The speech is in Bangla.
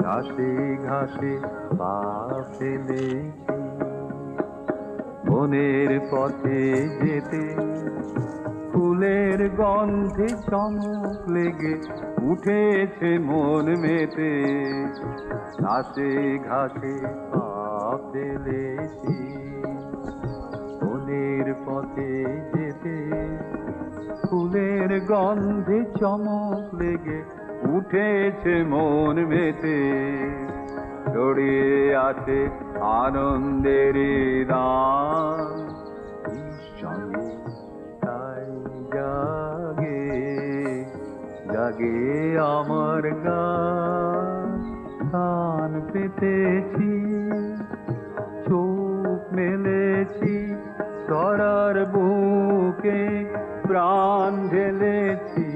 ঘাসে ঘাসে পা ফেলেছি, বনের পথে যেতে ফুলের গন্ধে চমক লেগে উঠেছে মন মেতে। ঘাসে ঘাসে পা ফেলেছি, বনের পথে যেতে ফুলের গন্ধে চমক লেগে উঠেছে মন মেতে। ছড়িয়ে আছে আনন্দের দান, নিঃসঙ্গে তাই জাগে জাগে আমার গান। কান পেতেছি, চোখ মেলেছি, ধরার বুকে প্রাণ ঢেলেছি,